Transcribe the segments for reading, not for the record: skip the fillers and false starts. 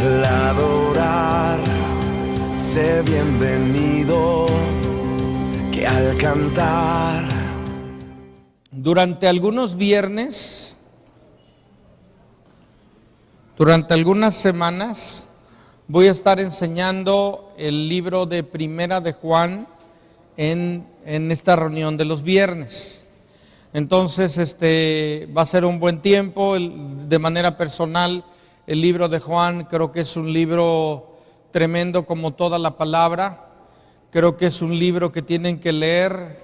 Al adorar, sé bienvenido, que al cantar. Durante algunos viernes, durante algunas semanas, voy a estar enseñando el libro de Primera de Juan en esta reunión de los viernes. Entonces, va a ser un buen tiempo. De manera personal, el libro de Juan creo que es un libro tremendo como toda la palabra. Creo que es un libro que tienen que leer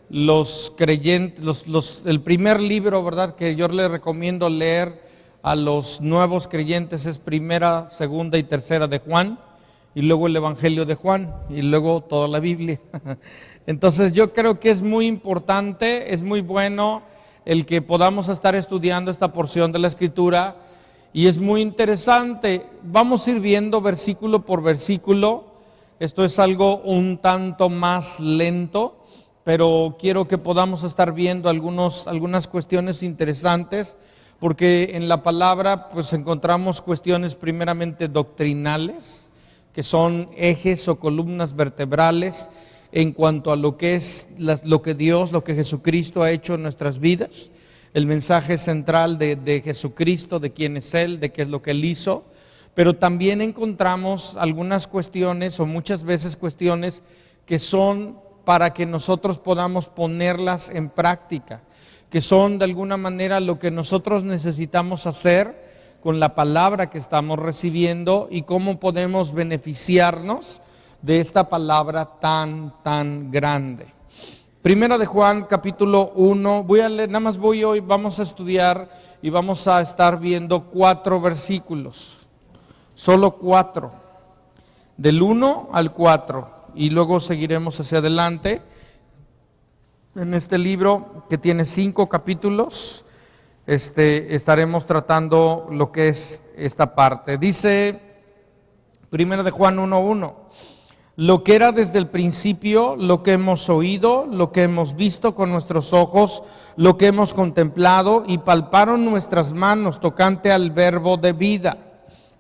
los creyentes, el primer libro, ¿verdad?, que yo les recomiendo leer a los nuevos creyentes es Primera, Segunda y Tercera de Juan, y luego el Evangelio de Juan, y luego toda la Biblia. Entonces yo creo que es muy importante, es muy bueno el que podamos estar estudiando esta porción de la Escritura, y es muy interesante. Vamos a ir viendo versículo por versículo. Esto es algo un tanto más lento, pero quiero que podamos estar viendo algunas cuestiones interesantes, porque en la palabra pues encontramos cuestiones primeramente doctrinales, que son ejes o columnas vertebrales en cuanto a lo que es lo que Dios, lo que Jesucristo ha hecho en nuestras vidas, el mensaje central de Jesucristo, de quién es Él, de qué es lo que Él hizo. Pero también encontramos algunas cuestiones o muchas veces cuestiones que son para que nosotros podamos ponerlas en práctica, que son de alguna manera lo que nosotros necesitamos hacer con la palabra que estamos recibiendo y cómo podemos beneficiarnos de esta palabra tan grande. Primera de Juan, capítulo 1, voy a leer, hoy vamos a estudiar y vamos a estar viendo 4 versículos. Solo 4, del 1 al 4, y luego seguiremos hacia adelante. En este libro que tiene 5 capítulos, estaremos tratando lo que es esta parte. Dice 1 de Juan 1:1, lo que era desde el principio, lo que hemos oído, lo que hemos visto con nuestros ojos, lo que hemos contemplado y palparon nuestras manos tocante al verbo de vida.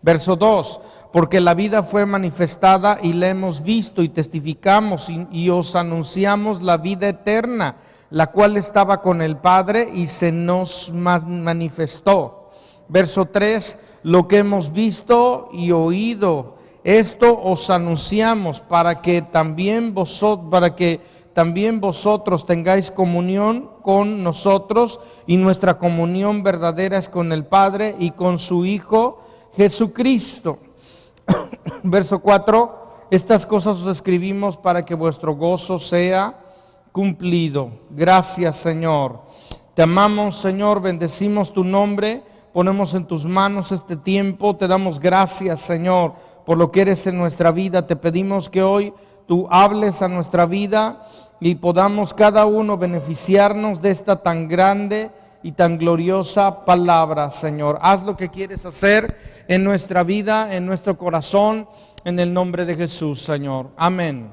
Verso 2, porque la vida fue manifestada y la hemos visto y testificamos y os anunciamos la vida eterna, la cual estaba con el Padre y se nos manifestó. Verso 3, lo que hemos visto y oído, esto os anunciamos para que también vosotros tengáis comunión con nosotros, y nuestra comunión verdadera es con el Padre y con su Hijo Jesucristo. Verso 4, estas cosas os escribimos para que vuestro gozo sea cumplido. Gracias, Señor. Te amamos, Señor, bendecimos tu nombre, ponemos en tus manos este tiempo, te damos gracias, Señor, por lo que eres en nuestra vida. Te pedimos que hoy tú hables a nuestra vida y podamos cada uno beneficiarnos de esta tan grande y tan gloriosa palabra, Señor. Haz lo que quieres hacer en nuestra vida, en nuestro corazón, en el nombre de Jesús, Señor. Amén.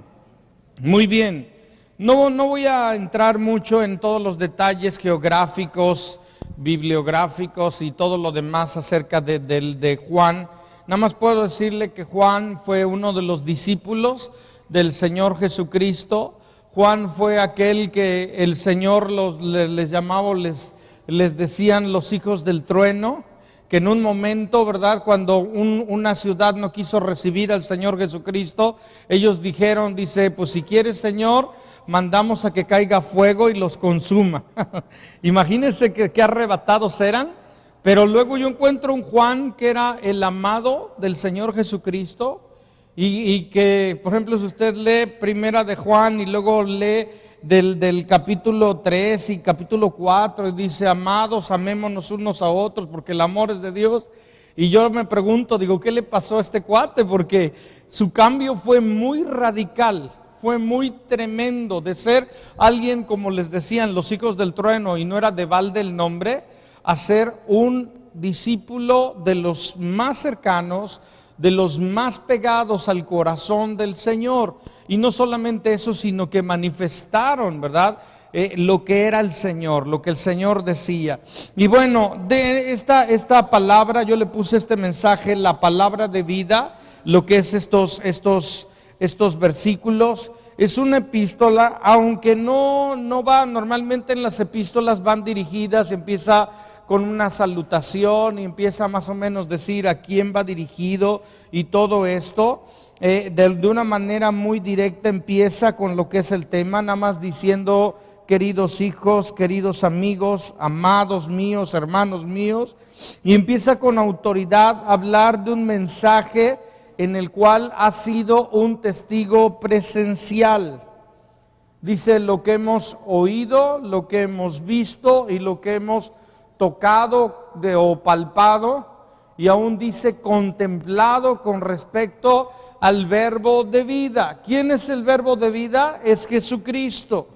Muy bien. No voy a entrar mucho en todos los detalles geográficos, bibliográficos y todo lo demás acerca de Juan. Nada más puedo decirle que Juan fue uno de los discípulos del Señor Jesucristo. Juan fue aquel que el Señor les llamaba, les decían los hijos del trueno, que en un momento, ¿verdad?, cuando una ciudad no quiso recibir al Señor Jesucristo, ellos dijeron, pues si quieres, Señor, mandamos a que caiga fuego y los consuma. Imagínense qué arrebatados eran. Pero luego yo encuentro un Juan que era el amado del Señor Jesucristo y que, por ejemplo, si usted lee Primera de Juan y luego lee del capítulo 3 y capítulo 4, y dice, amados, amémonos unos a otros porque el amor es de Dios. Y yo me pregunto, ¿qué le pasó a este cuate? Porque su cambio fue muy radical, fue muy tremendo, de ser alguien, como les decían, los hijos del trueno, y no era de balde el nombre, a ser un discípulo de los más cercanos, de los más pegados al corazón del Señor. Y no solamente eso, sino que manifestaron, ¿verdad?, lo que era el Señor, lo que el Señor decía. Y bueno, de esta palabra yo le puse este mensaje, la palabra de vida, lo que es estos versículos. Es una epístola, aunque no va, normalmente en las epístolas van dirigidas, empieza con una salutación y empieza más o menos decir a quién va dirigido y todo esto. De una manera muy directa empieza con lo que es el tema, nada más diciendo: queridos hijos, queridos amigos, amados míos, hermanos míos, y empieza con autoridad a hablar de un mensaje en el cual ha sido un testigo presencial. Dice: lo que hemos oído, lo que hemos visto y lo que hemos tocado o palpado, y aún dice contemplado con respecto al verbo de vida. ¿Quién es el verbo de vida? Es Jesucristo.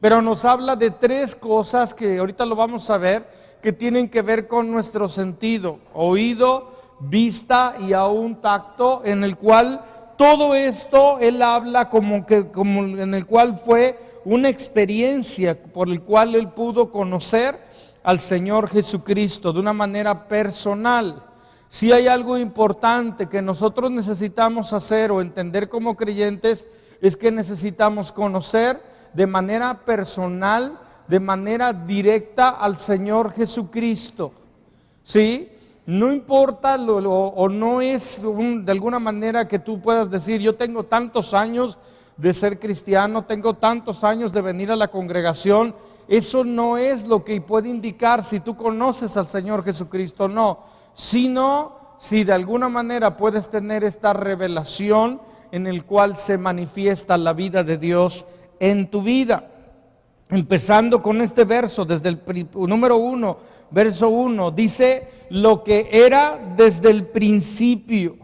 Pero nos habla de tres cosas que ahorita lo vamos a ver, que tienen que ver con nuestro sentido: oído, vista y aún tacto, en el cual todo esto él habla como en el cual fue una experiencia por el cual él pudo conocer al Señor Jesucristo de una manera personal. Si hay algo importante que nosotros necesitamos hacer o entender como creyentes, es que necesitamos conocer de manera personal, de manera directa al Señor Jesucristo. ¿Sí? No importa o no es de alguna manera que tú puedas decir: yo tengo tantos años de ser cristiano, tengo tantos años de venir a la congregación. Eso no es lo que puede indicar si tú conoces al Señor Jesucristo, no. Sino si de alguna manera puedes tener esta revelación en el cual se manifiesta la vida de Dios en tu vida. Empezando con este verso, desde el número 1, verso 1, dice: lo que era desde el principio.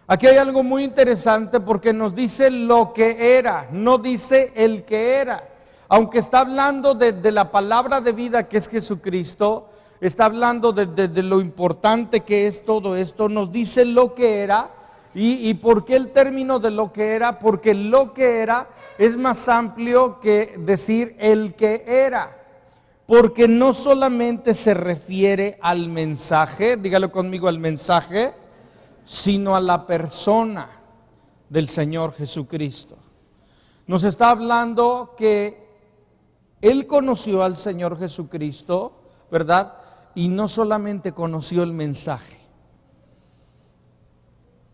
Aquí hay algo muy interesante porque nos dice lo que era, no dice el que era. Aunque está hablando de la palabra de vida que es Jesucristo, está hablando de lo importante que es todo esto, nos dice lo que era. ¿Y por qué el término de lo que era? Porque lo que era es más amplio que decir el que era. Porque no solamente se refiere al mensaje, dígalo conmigo, al mensaje, sino a la persona del Señor Jesucristo. Nos está hablando que Él conoció al Señor Jesucristo, ¿verdad? Y no solamente conoció el mensaje.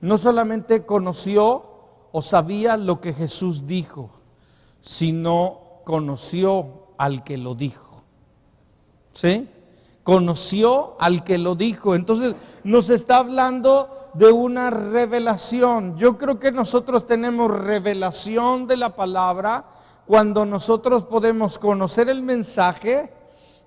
No solamente conoció o sabía lo que Jesús dijo, sino conoció al que lo dijo. ¿Sí? Conoció al que lo dijo. Entonces nos está hablando de una revelación. Yo creo que nosotros tenemos revelación de la palabra cuando nosotros podemos conocer el mensaje,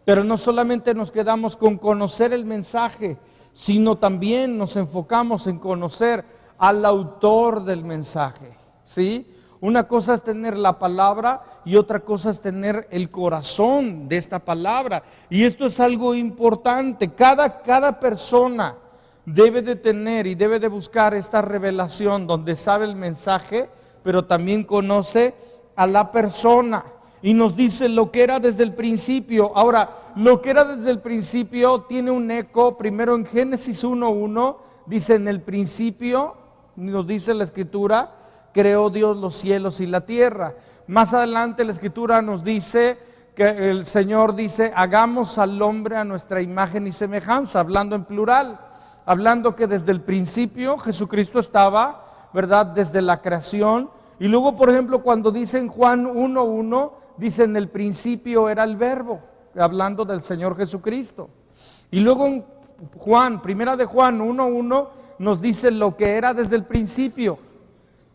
pero no solamente nos quedamos con conocer el mensaje, sino también nos enfocamos en conocer al autor del mensaje. ¿Sí? Una cosa es tener la palabra y otra cosa es tener el corazón de esta palabra. Y esto es algo importante. Cada persona debe de tener y debe de buscar esta revelación donde sabe el mensaje, pero también conoce a la persona. Y nos dice lo que era desde el principio. Ahora, lo que era desde el principio tiene un eco. Primero en Génesis 1:1 dice: en el principio, nos dice la Escritura, creó Dios los cielos y la tierra. Más adelante la Escritura nos dice que el Señor dice: hagamos al hombre a nuestra imagen y semejanza, hablando en plural, hablando que desde el principio Jesucristo estaba, ¿verdad?, desde la creación. Y luego, por ejemplo, cuando dice en Juan 1:1, dice: en el principio era el verbo, hablando del Señor Jesucristo. Y luego en primera de Juan 1:1 nos dice lo que era desde el principio.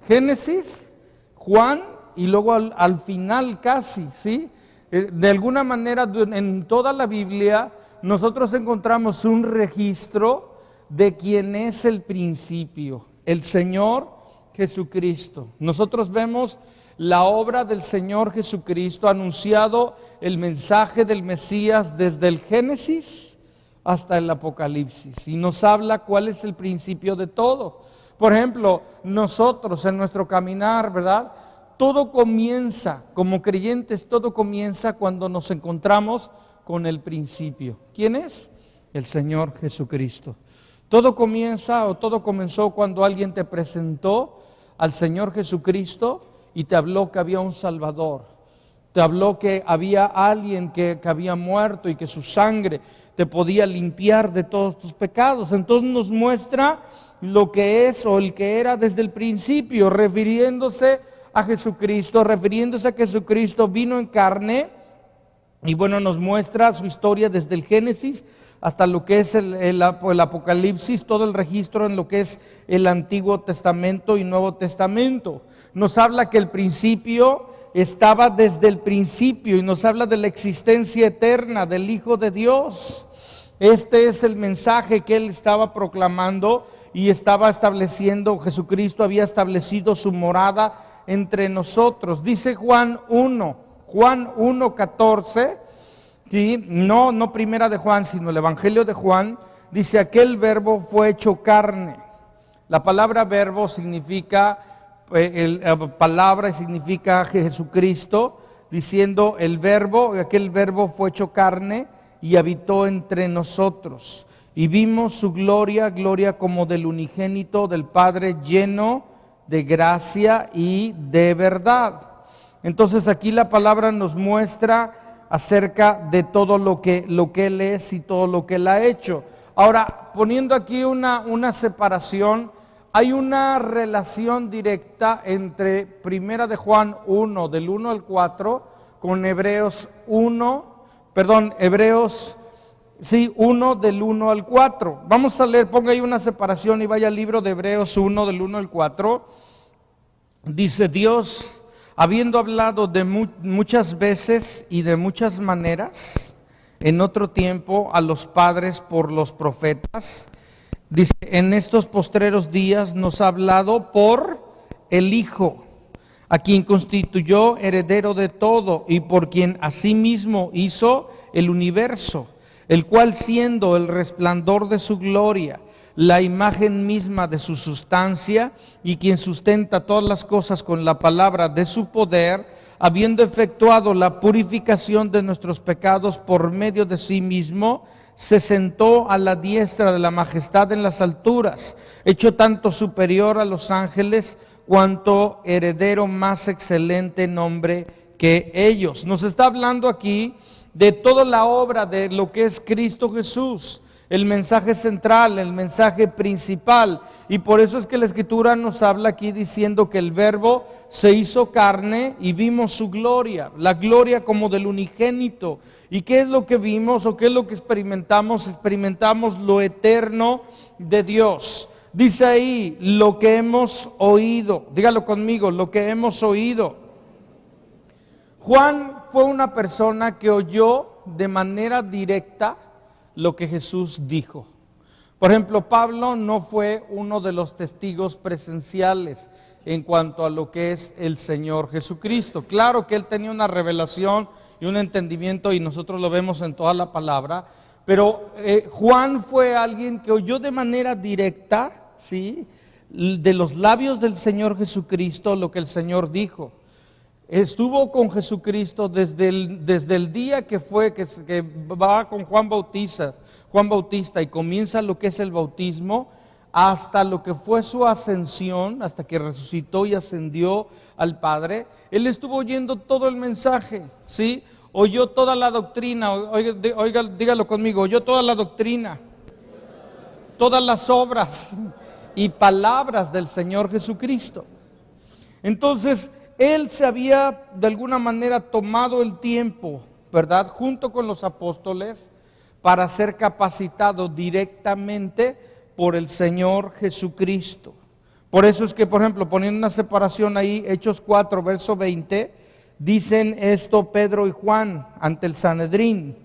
Génesis, Juan y luego al final casi, ¿sí? De alguna manera en toda la Biblia nosotros encontramos un registro de quién es el principio, el Señor Jesucristo. Nosotros vemos la obra del Señor Jesucristo, anunciado el mensaje del Mesías desde el Génesis hasta el Apocalipsis, y nos habla cuál es el principio de todo. Por ejemplo, nosotros en nuestro caminar, ¿verdad?, todo comienza, como creyentes, todo comienza cuando nos encontramos con el principio. ¿Quién es? El Señor Jesucristo. Todo comienza o todo comenzó cuando alguien te presentó al Señor Jesucristo y te habló que había un Salvador. Te habló que había alguien que había muerto y que su sangre te podía limpiar de todos tus pecados. Entonces nos muestra lo que es o el que era desde el principio, refiriéndose a Jesucristo, refiriéndose a que Jesucristo vino en carne y bueno, nos muestra su historia desde el Génesis hasta lo que es el Apocalipsis, todo el registro en lo que es el Antiguo Testamento y Nuevo Testamento. Nos habla que el principio estaba desde el principio y nos habla de la existencia eterna del Hijo de Dios. Este es el mensaje que él estaba proclamando y estaba estableciendo. Jesucristo había establecido su morada entre nosotros. Dice Juan 1:14, ¿sí? No primera de Juan, sino el Evangelio de Juan, dice: aquel verbo fue hecho carne. La palabra verbo significa palabra y significa Jesucristo, diciendo el verbo, aquel verbo fue hecho carne y habitó entre nosotros. Y vimos su gloria, gloria como del unigénito del Padre, lleno de gracia y de verdad. Entonces aquí la palabra nos muestra acerca de todo lo que Él es y todo lo que Él ha hecho. Ahora, poniendo aquí una separación, hay una relación directa entre Primera de Juan 1, del 1 al 4, con Hebreos 1, del 1 al 4. Vamos a leer, ponga ahí una separación y vaya al libro de Hebreos 1, del 1 al 4. Dice: Dios, habiendo hablado de muchas veces y de muchas maneras en otro tiempo a los padres por los profetas, dice, en estos postreros días nos ha hablado por el Hijo, a quien constituyó heredero de todo y por quien asimismo hizo el universo, el cual, siendo el resplandor de su gloria, la imagen misma de su sustancia, y quien sustenta todas las cosas con la palabra de su poder, habiendo efectuado la purificación de nuestros pecados por medio de sí mismo, se sentó a la diestra de la majestad en las alturas, hecho tanto superior a los ángeles cuanto heredero más excelente nombre que ellos. Nos está hablando aquí de toda la obra de lo que es Cristo Jesús, el mensaje central, el mensaje principal, y por eso es que la Escritura nos habla aquí diciendo que el Verbo se hizo carne y vimos su gloria, la gloria como del unigénito. ¿Y qué es lo que vimos o qué es lo que experimentamos? Experimentamos lo eterno de Dios. Dice ahí, lo que hemos oído, dígalo conmigo, lo que hemos oído. Juan fue una persona que oyó de manera directa lo que Jesús dijo. Por ejemplo, Pablo no fue uno de los testigos presenciales en cuanto a lo que es el Señor Jesucristo. Claro que él tenía una revelación y un entendimiento, y nosotros lo vemos en toda la palabra, pero Juan fue alguien que oyó de manera directa, ¿sí?, de los labios del Señor Jesucristo lo que el Señor dijo. Estuvo con Jesucristo desde el día que va con Juan Bautista y comienza lo que es el bautismo, hasta lo que fue su ascensión, hasta que resucitó y ascendió al Padre. Él estuvo oyendo todo el mensaje, ¿sí? Oyó toda la doctrina, oiga, dígalo conmigo, oyó toda la doctrina, todas las obras y palabras del Señor Jesucristo. Entonces, él se había de alguna manera tomado el tiempo, ¿verdad?, junto con los apóstoles, para ser capacitado directamente por el Señor Jesucristo. Por eso es que, por ejemplo, poniendo una separación ahí, Hechos 4, verso 20, dicen esto Pedro y Juan ante el Sanedrín.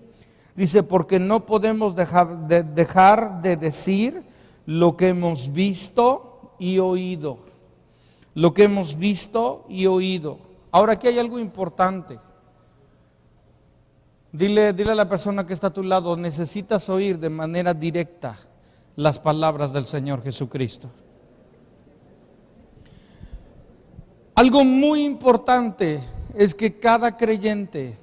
Dice, porque no podemos dejar de decir lo que hemos visto y oído. Lo que hemos visto y oído. Ahora aquí hay algo importante. Dile a la persona que está a tu lado, necesitas oír de manera directa las palabras del Señor Jesucristo. Algo muy importante es que cada creyente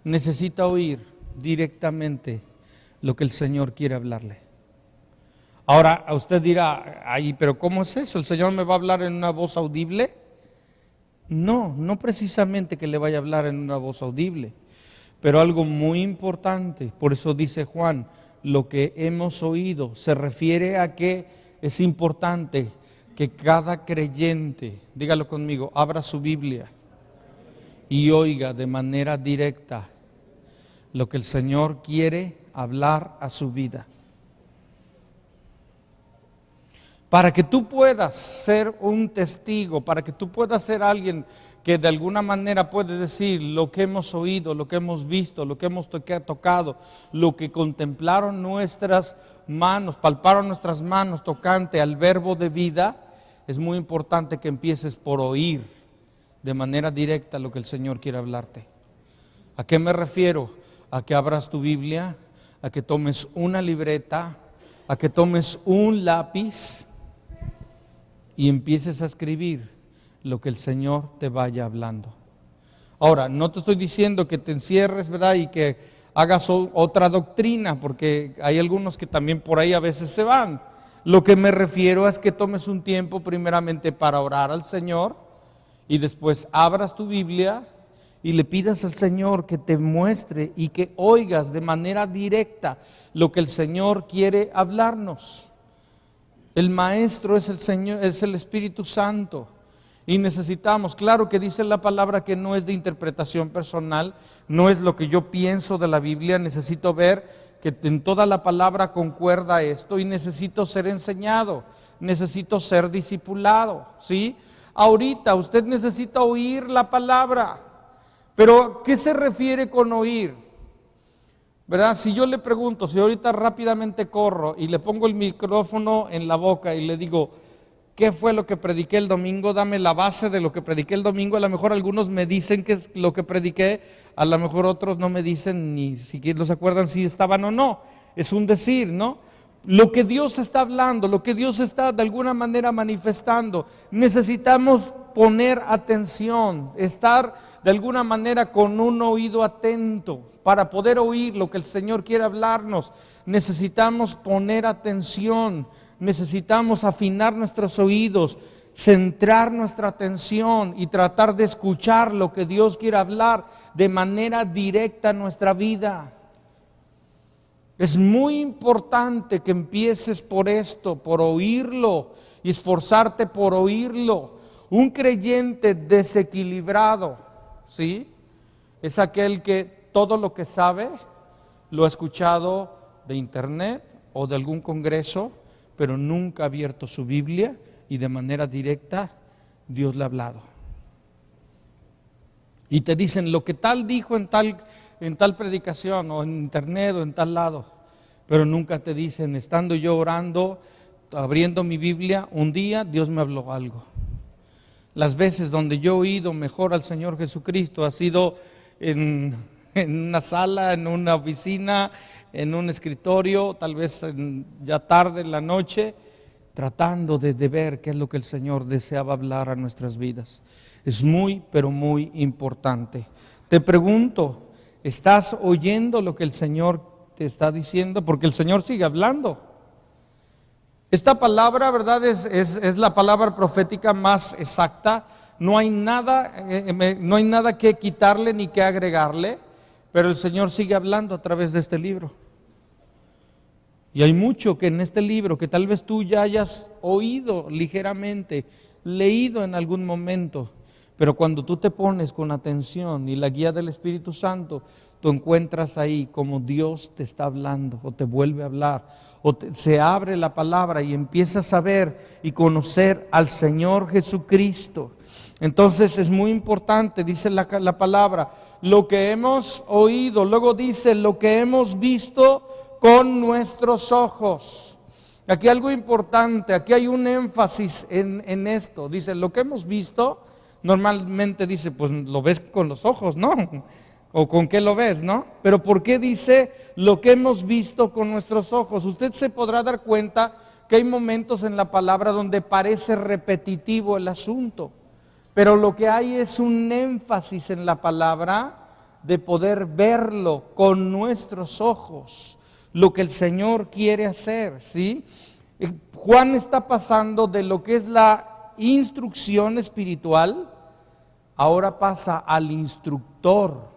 necesita oír directamente lo que el Señor quiere hablarle. Ahora, a usted dirá, ay, pero ¿cómo es eso? ¿El Señor me va a hablar en una voz audible? No, no precisamente que le vaya a hablar en una voz audible, pero algo muy importante, por eso dice Juan, lo que hemos oído, se refiere a que es importante que cada creyente, dígalo conmigo, abra su Biblia y oiga de manera directa lo que el Señor quiere hablar a su vida. Para que tú puedas ser un testigo, para que tú puedas ser alguien que de alguna manera puede decir lo que hemos oído, lo que hemos visto, lo que hemos tocado, lo que contemplaron nuestras manos, palparon nuestras manos tocante al verbo de vida, es muy importante que empieces por oír de manera directa lo que el Señor quiere hablarte. ¿A qué me refiero? A que abras tu Biblia, a que tomes una libreta, a que tomes un lápiz y empieces a escribir lo que el Señor te vaya hablando. Ahora, no te estoy diciendo que te encierres, ¿verdad? Y que hagas otra doctrina, porque hay algunos que también por ahí a veces se van. Lo que me refiero es que tomes un tiempo primeramente para orar al Señor y después abras tu Biblia y le pidas al Señor que te muestre y que oigas de manera directa lo que el Señor quiere hablarnos. El maestro es el Señor, es el Espíritu Santo. Y necesitamos, claro que dice la palabra que no es de interpretación personal, no es lo que yo pienso de la Biblia, necesito ver que en toda la palabra concuerda esto y necesito ser enseñado, necesito ser discipulado, ¿sí? Ahorita usted necesita oír la palabra, pero ¿qué se refiere con oír? ¿Verdad? Si yo le pregunto, si ahorita rápidamente corro y le pongo el micrófono en la boca y le digo, ¿qué fue lo que prediqué el domingo? Dame la base de lo que prediqué el domingo. A lo mejor algunos me dicen que es lo que prediqué, a lo mejor otros no me dicen ni siquiera se acuerdan si estaban o no. Es un decir, ¿no? Lo que Dios está hablando, lo que Dios está de alguna manera manifestando, necesitamos poner atención, estar de alguna manera con un oído atento para poder oír lo que el Señor quiere hablarnos. Necesitamos poner atención, necesitamos afinar nuestros oídos, centrar nuestra atención y tratar de escuchar lo que Dios quiere hablar de manera directa en nuestra vida. Es muy importante que empieces por esto, por oírlo y esforzarte por oírlo. Un creyente desequilibrado, ¿sí? Es aquel que todo lo que sabe lo ha escuchado de internet o de algún congreso, pero nunca ha abierto su Biblia y de manera directa Dios le ha hablado. Y te dicen lo que tal dijo en tal predicación o en internet o en tal lado, pero nunca te dicen, estando yo orando, abriendo mi Biblia, un día Dios me habló algo. Las veces donde yo he oído mejor al Señor Jesucristo ha sido en una sala, en una oficina, en un escritorio, tal vez ya tarde en la noche, tratando de ver qué es lo que el Señor deseaba hablar a nuestras vidas. Es muy, pero muy importante. Te pregunto, ¿estás oyendo lo que el Señor te está diciendo? Porque el Señor sigue hablando. Esta palabra, ¿verdad? Es la palabra profética más exacta. No hay nada que quitarle ni que agregarle, pero el Señor sigue hablando a través de este libro. Y hay mucho que en este libro que tal vez tú ya hayas oído ligeramente, leído en algún momento, pero cuando tú te pones con atención y la guía del Espíritu Santo, tú encuentras ahí como Dios te está hablando o te vuelve a hablar. Se abre la palabra y empiezas a ver y conocer al Señor Jesucristo. Entonces es muy importante, dice la palabra, lo que hemos oído, luego dice lo que hemos visto con nuestros ojos. Aquí algo importante, aquí hay un énfasis en esto, dice lo que hemos visto, normalmente dice pues lo ves con los ojos, ¿no? ¿O con qué lo ves, no? Pero ¿por qué dice lo que hemos visto con nuestros ojos? Usted se podrá dar cuenta que hay momentos en la palabra donde parece repetitivo el asunto. pero lo que hay es un énfasis en la palabra de poder verlo con nuestros ojos, lo que el Señor quiere hacer, ¿sí? Juan está pasando de lo que es la instrucción espiritual, ahora pasa al instructor,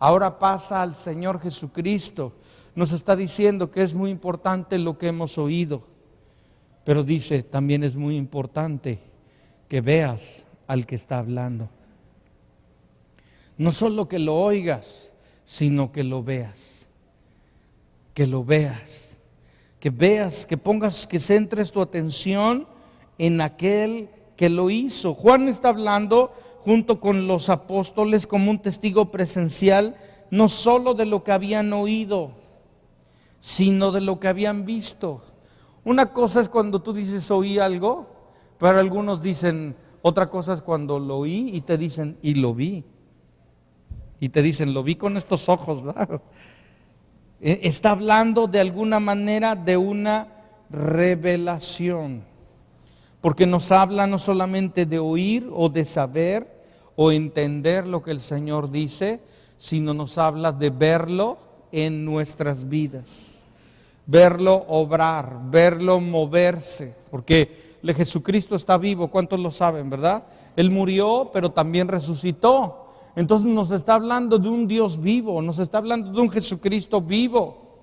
ahora pasa al Señor Jesucristo. Nos está diciendo que es muy importante lo que hemos oído, pero dice, también es muy importante que veas al que está hablando. No solo que lo oigas, sino que lo veas. Que lo veas. Que veas, que pongas, que centres tu atención en aquel que lo hizo. Juan está hablando junto con los apóstoles como un testigo presencial, no solo de lo que habían oído, sino de lo que habían visto. Una cosa es cuando tú dices oí algo, pero algunos dicen, otra cosa es cuando lo oí y te dicen, y lo vi. Y te dicen, lo vi con estos ojos, ¿verdad? Está hablando de alguna manera de una revelación, porque nos habla no solamente de oír o de saber o entender lo que el Señor dice, sino nos habla de verlo en nuestras vidas, verlo obrar, verlo moverse, porque Jesucristo está vivo, ¿cuántos lo saben, verdad? Él murió, pero también resucitó. Entonces nos está hablando de un Dios vivo, nos está hablando de un Jesucristo vivo.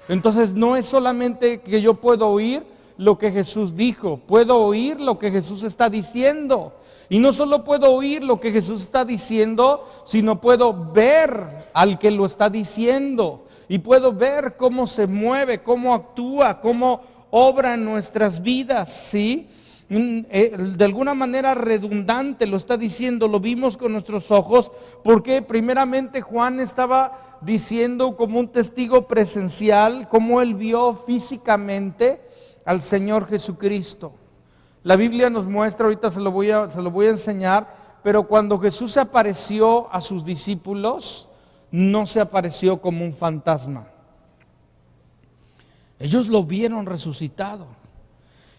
Entonces no es solamente que yo puedo oír lo que Jesús dijo, puedo oír lo que Jesús está diciendo. Y no solo puedo oír lo que Jesús está diciendo, sino puedo ver al que lo está diciendo. Y puedo ver cómo se mueve, cómo actúa, cómo obra en nuestras vidas, ¿sí? De alguna manera redundante lo está diciendo, lo vimos con nuestros ojos, porque primeramente Juan estaba diciendo como un testigo presencial, cómo él vio físicamente al Señor Jesucristo. La Biblia nos muestra, ahorita se lo voy a enseñar, pero cuando Jesús se apareció a sus discípulos, no se apareció como un fantasma. Ellos lo vieron resucitado.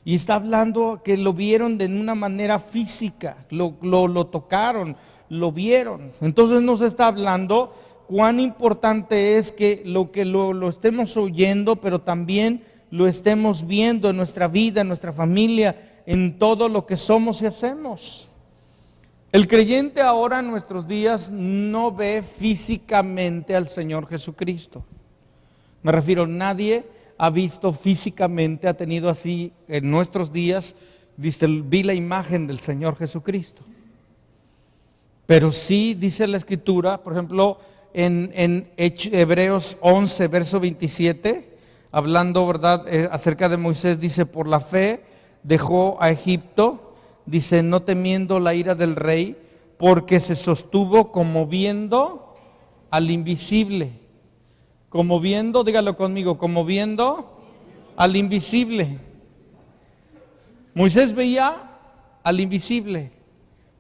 Y está hablando que lo vieron de una manera física, lo tocaron, lo vieron. Entonces nos está hablando cuán importante es que lo estemos oyendo, pero también lo estemos viendo en nuestra vida, en nuestra familia, en todo lo que somos y hacemos. El creyente ahora en nuestros días no ve físicamente al Señor Jesucristo. Me refiero, nadie ha visto físicamente, ha tenido así en nuestros días, vi la imagen del Señor Jesucristo. Pero sí dice la Escritura, por ejemplo, en Hebreos 11, verso 27, hablando, ¿verdad?, acerca de Moisés, dice, por la fe dejó a Egipto, dice, no temiendo la ira del rey, porque se sostuvo como viendo al invisible. Como viendo, dígalo conmigo, como viendo al invisible. Moisés veía al invisible.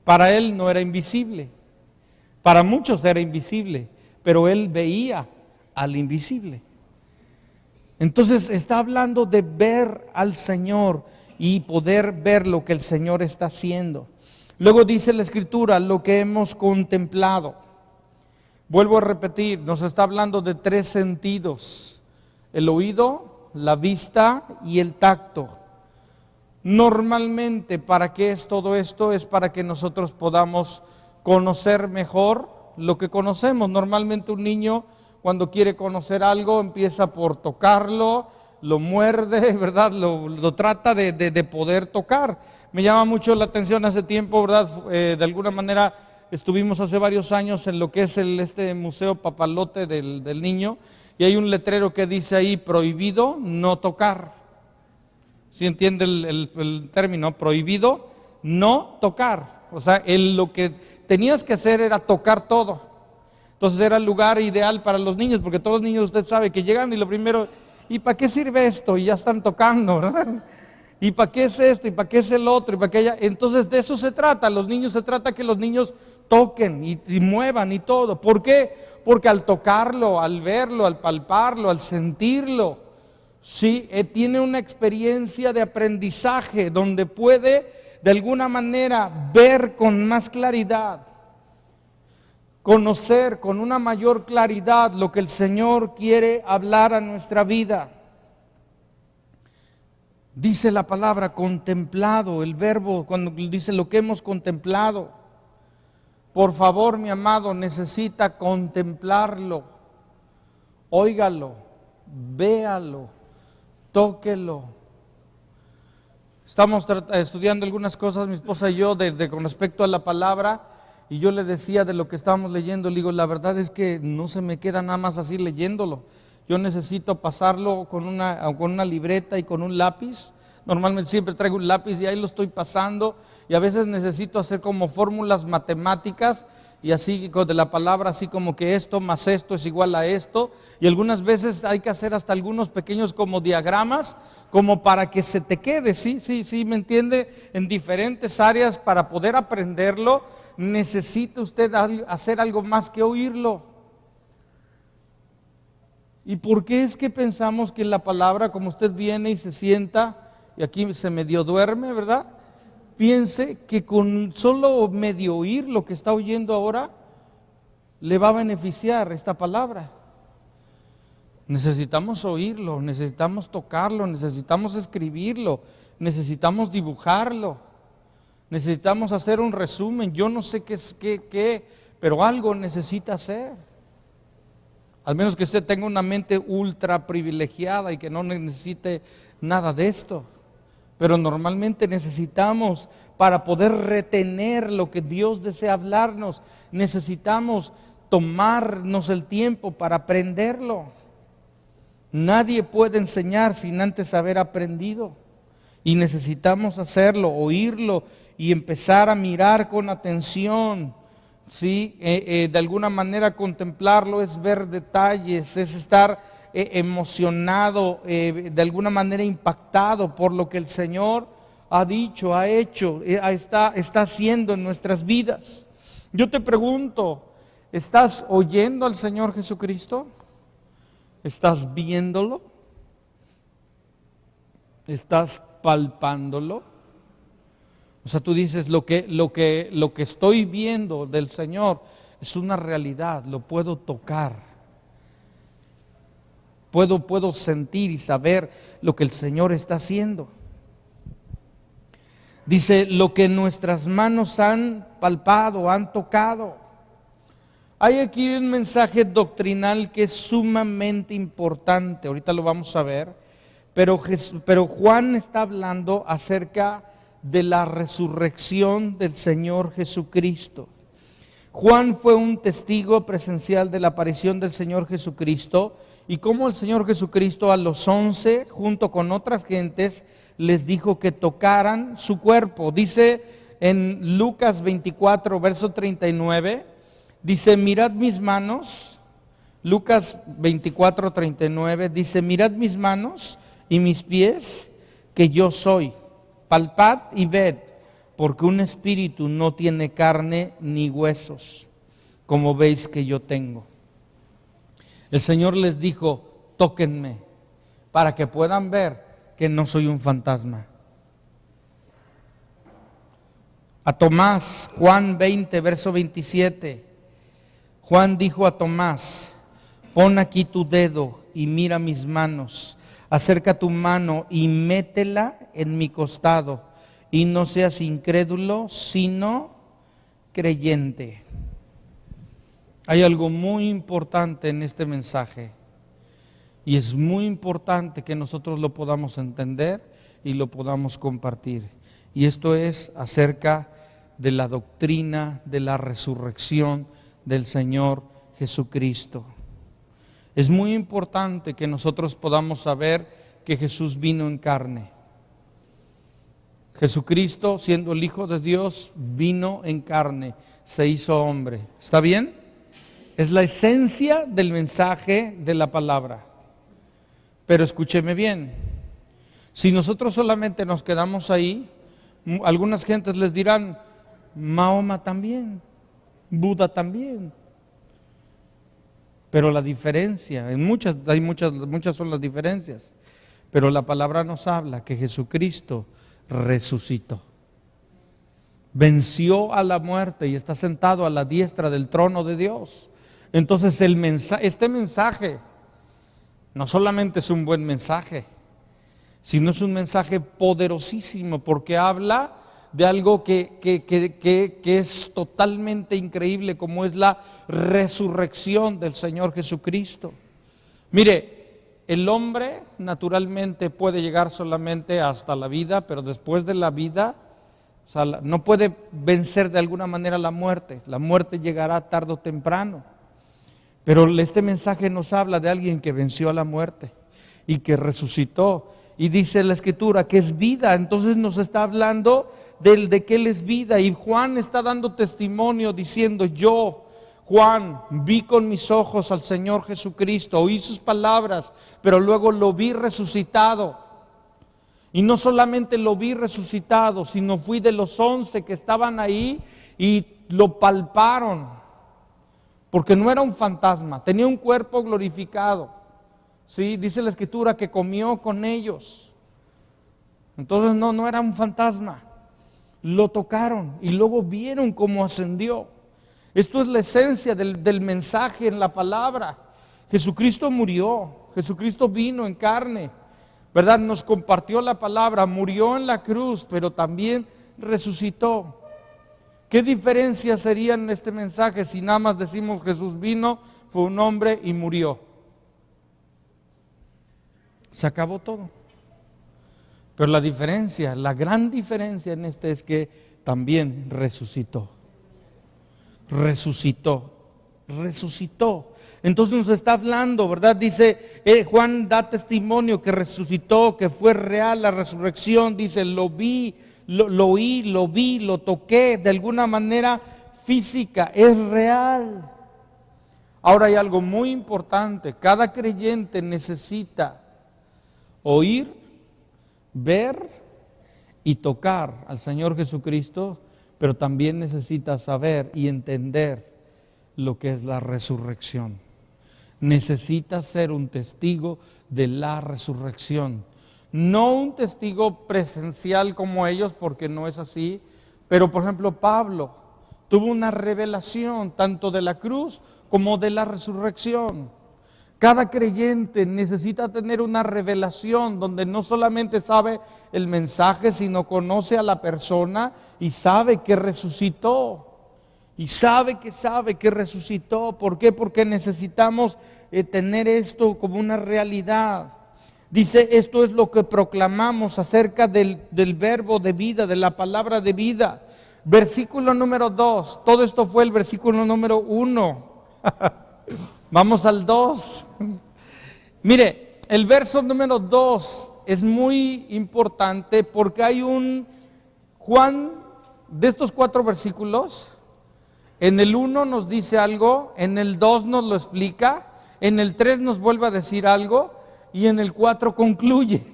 Para él no era invisible. Para muchos era invisible, pero él veía al invisible. Entonces está hablando de ver al Señor y poder ver lo que el Señor está haciendo. Luego dice la Escritura, lo que hemos contemplado. Vuelvo a repetir, nos está hablando de 3 sentidos: el oído, la vista y el tacto. Normalmente, ¿para qué es todo esto? Es para que nosotros podamos conocer mejor lo que conocemos. Normalmente un niño, cuando quiere conocer algo, empieza por tocarlo, lo muerde, ¿verdad? Lo trata de poder tocar. Me llama mucho la atención hace tiempo, ¿verdad? De alguna manera estuvimos hace varios años en lo que es este museo papalote del niño, y hay un letrero que dice ahí, prohibido no tocar. ¿Sí entiende el término? Prohibido no tocar. O sea, lo que tenías que hacer era tocar todo. Entonces era el lugar ideal para los niños, porque todos los niños, usted sabe, que llegan y lo primero, ¿y para qué sirve esto? Y ya están tocando, ¿verdad? ¿Y para qué es esto? ¿Y para qué es el otro? ¿Y para qué allá? Entonces de eso se trata, se trata que los niños toquen y muevan y todo. ¿Por qué? Porque al tocarlo, al verlo, al palparlo, al sentirlo, sí, tiene una experiencia de aprendizaje donde puede de alguna manera ver con más claridad, conocer con una mayor claridad lo que el Señor quiere hablar a nuestra vida. Dice la palabra contemplado, el verbo cuando dice lo que hemos contemplado. Por favor, mi amado, necesita contemplarlo, óigalo, véalo, tóquelo. Estamos estudiando algunas cosas, mi esposa y yo, con respecto a la palabra, y yo le decía de lo que estábamos leyendo, le digo, la verdad es que no se me queda nada más así leyéndolo. Yo necesito pasarlo con una libreta y con un lápiz. Normalmente siempre traigo un lápiz y ahí lo estoy pasando, y a veces necesito hacer como fórmulas matemáticas, y así de la palabra, así como que esto más esto es igual a esto, y algunas veces hay que hacer hasta algunos pequeños como diagramas, como para que se te quede, sí, ¿me entiende? En diferentes áreas para poder aprenderlo, necesita usted hacer algo más que oírlo. ¿Y por qué es que pensamos que la palabra, como usted viene y se sienta, y aquí se medio duerme, ¿verdad? Piense que con solo medio oír lo que está oyendo ahora, le va a beneficiar esta palabra. Necesitamos oírlo, necesitamos tocarlo, necesitamos escribirlo, necesitamos dibujarlo, necesitamos hacer un resumen. Yo no sé qué, pero algo necesita hacer. Al menos que usted tenga una mente ultra privilegiada y que no necesite nada de esto. Pero normalmente necesitamos, para poder retener lo que Dios desea hablarnos, necesitamos tomarnos el tiempo para aprenderlo. Nadie puede enseñar sin antes haber aprendido. Y necesitamos hacerlo, oírlo y empezar a mirar con atención. ¿Sí? De alguna manera contemplarlo es ver detalles, es estar emocionado, de alguna manera impactado por lo que el Señor ha dicho, ha hecho, está haciendo en nuestras vidas. Yo te pregunto, ¿estás oyendo al Señor Jesucristo? ¿Estás viéndolo? ¿Estás palpándolo? O sea, tú dices, lo que estoy viendo del Señor es una realidad, lo puedo tocar. Puedo sentir y saber lo que el Señor está haciendo. Dice, lo que nuestras manos han palpado, han tocado. Hay aquí un mensaje doctrinal que es sumamente importante, ahorita lo vamos a ver, pero Juan está hablando acerca de la resurrección del Señor Jesucristo. Juan fue un testigo presencial de la aparición del Señor Jesucristo y cómo el Señor Jesucristo a los 11, junto con otras gentes, les dijo que tocaran su cuerpo. Dice en Lucas 24, verso 39, dice, mirad mis manos. Lucas 24, 39, dice, mirad mis manos y mis pies, que yo soy. Palpad y ved, porque un espíritu no tiene carne ni huesos, como veis que yo tengo. El Señor les dijo, tóquenme, para que puedan ver que no soy un fantasma. A Tomás, Juan 20, verso 27, Juan dijo a Tomás, pon aquí tu dedo y mira mis manos. Acerca tu mano y métela en mi costado, y no seas incrédulo, sino creyente. Hay algo muy importante en este mensaje, y es muy importante que nosotros lo podamos entender y lo podamos compartir. Y esto es acerca de la doctrina de la resurrección del Señor Jesucristo. Es muy importante que nosotros podamos saber que Jesús vino en carne. Jesucristo, siendo el Hijo de Dios, vino en carne, se hizo hombre. ¿Está bien? Es la esencia del mensaje de la palabra. Pero escúcheme bien, si nosotros solamente nos quedamos ahí, algunas gentes les dirán, Mahoma también, Buda también. Pero la diferencia, muchas son las diferencias, pero la palabra nos habla que Jesucristo resucitó. venció a la muerte y está sentado a la diestra del trono de Dios. Entonces este mensaje no solamente es un buen mensaje, sino es un mensaje poderosísimo, porque habla de algo que es totalmente increíble, como es la resurrección del Señor Jesucristo. Mire, el hombre naturalmente puede llegar solamente hasta la vida, pero después de la vida, o sea, no puede vencer de alguna manera la muerte. La muerte llegará tarde o temprano. Pero este mensaje nos habla de alguien que venció a la muerte y que resucitó. Y dice la Escritura que es vida. Entonces nos está hablando de que Él es vida. Y Juan está dando testimonio diciendo: yo, Juan, vi con mis ojos al Señor Jesucristo, oí sus palabras, pero luego lo vi resucitado. Y no solamente lo vi resucitado, sino fui de los 11 que estaban ahí y lo palparon. Porque no era un fantasma, tenía un cuerpo glorificado. ¿Sí? Dice la Escritura que comió con ellos. Entonces no era un fantasma. Lo tocaron y luego vieron cómo ascendió. Esto es la esencia del mensaje en la palabra. Jesucristo murió, Jesucristo vino en carne, ¿verdad? Nos compartió la palabra, murió en la cruz, pero también resucitó. ¿Qué diferencia sería en este mensaje si nada más decimos Jesús vino, fue un hombre y murió? Se acabó todo. Pero la diferencia, la gran diferencia en este es que también resucitó. Resucitó. Entonces nos está hablando, ¿verdad? Dice, Juan da testimonio que resucitó, que fue real la resurrección. Dice, lo vi, lo oí, lo vi, lo toqué, de alguna manera física, es real. Ahora hay algo muy importante, cada creyente necesita oír, ver y tocar al Señor Jesucristo, pero también necesita saber y entender lo que es la resurrección. Necesita ser un testigo de la resurrección. No un testigo presencial como ellos, porque no es así, pero por ejemplo Pablo tuvo una revelación tanto de la cruz como de la resurrección. Cada creyente necesita tener una revelación donde no solamente sabe el mensaje, sino conoce a la persona y sabe que resucitó. Y sabe que resucitó. ¿Por qué? Porque necesitamos tener esto como una realidad. Dice, esto es lo que proclamamos acerca del verbo de vida, de la palabra de vida. Versículo número 2. Todo esto fue el versículo número 1. Vamos al 2. Mire, el verso número 2 es muy importante porque hay Juan, de estos 4 versículos, en el 1 nos dice algo, en el 2 nos lo explica, en el 3 nos vuelve a decir algo y en el 4 concluye.